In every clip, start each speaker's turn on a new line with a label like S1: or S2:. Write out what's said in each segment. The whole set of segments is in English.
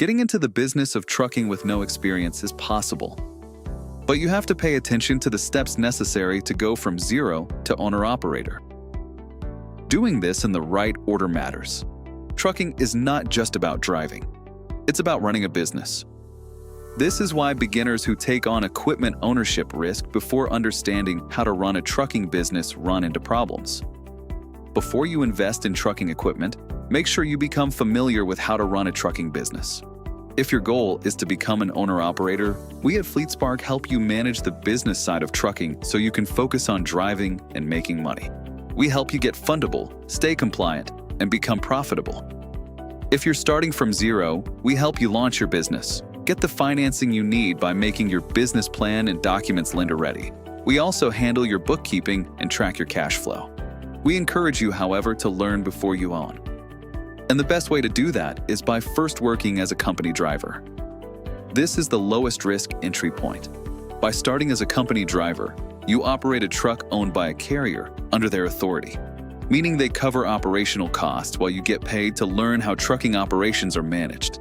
S1: Getting into the business of trucking with no experience is possible, but you have to pay attention to the steps necessary to go from zero to owner-operator. Doing this in the right order matters. Trucking is not just about driving. It's about running a business. This is why beginners who take on equipment ownership risk before understanding how to run a trucking business run into problems. Before you invest in trucking equipment, make sure you become familiar with how to run a trucking business. If your goal is to become an owner-operator, we at FleetSpark help you manage the business side of trucking so you can focus on driving and making money. We help you get fundable, stay compliant, and become profitable. If you're starting from zero, we help you launch your business. Get the financing you need by making your business plan and documents lender-ready. We also handle your bookkeeping and track your cash flow. We encourage you, however, to learn before you own. And the best way to do that is by first working as a company driver. This is the lowest risk entry point. By starting as a company driver, you operate a truck owned by a carrier under their authority, meaning they cover operational costs while you get paid to learn how trucking operations are managed.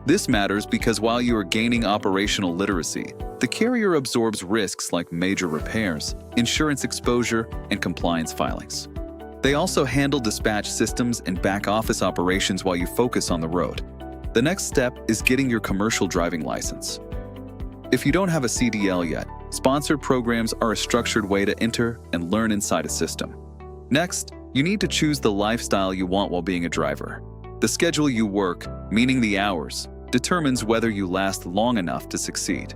S1: This matters because while you are gaining operational literacy, the carrier absorbs risks like major repairs, insurance exposure, and compliance filings. They also handle dispatch systems and back-office operations while you focus on the road. The next step is getting your commercial driving license. If you don't have a CDL yet, sponsored programs are a structured way to enter and learn inside a system. Next, you need to choose the lifestyle you want while being a driver. The schedule you work, meaning the hours, determines whether you last long enough to succeed.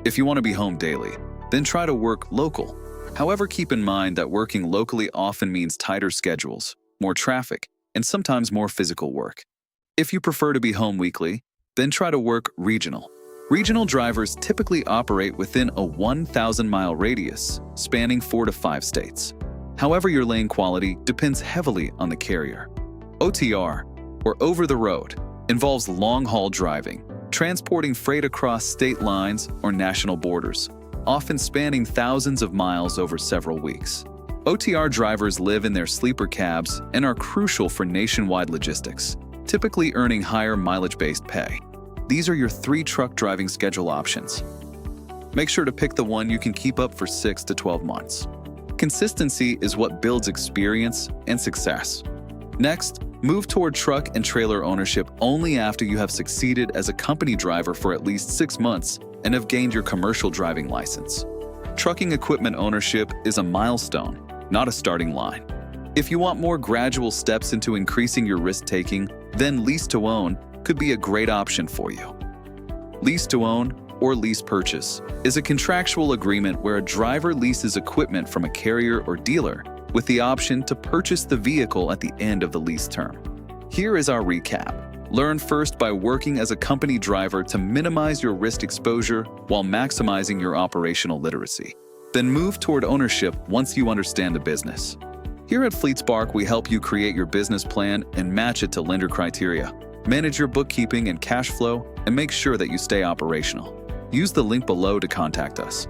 S1: If you want to be home daily, then try to work local. However, keep in mind that working locally often means tighter schedules, more traffic, and sometimes more physical work. If you prefer to be home weekly, then try to work regional. Regional drivers typically operate within a 1,000-mile radius, spanning 4 to 5 states. However, your lane quality depends heavily on the carrier. OTR, or over the road, involves long-haul driving, transporting freight across state lines or national borders, often spanning thousands of miles over several weeks. OTR drivers live in their sleeper cabs and are crucial for nationwide logistics, typically earning higher mileage-based pay. These are your 3 truck driving schedule options. Make sure to pick the one you can keep up for 6 to 12 months. Consistency is what builds experience and success. Next, move toward truck and trailer ownership only after you have succeeded as a company driver for at least 6 months and have gained your commercial driving license. Trucking equipment ownership is a milestone, not a starting line. If you want more gradual steps into increasing your risk-taking, then lease-to-own could be a great option for you. Lease-to-own, or lease purchase, is a contractual agreement where a driver leases equipment from a carrier or dealer with the option to purchase the vehicle at the end of the lease term. Here is our recap. Learn first by working as a company driver to minimize your risk exposure while maximizing your operational literacy. Then move toward ownership once you understand the business. Here at FleetSpark, we help you create your business plan and match it to lender criteria, manage your bookkeeping and cash flow, and make sure that you stay operational. Use the link below to contact us.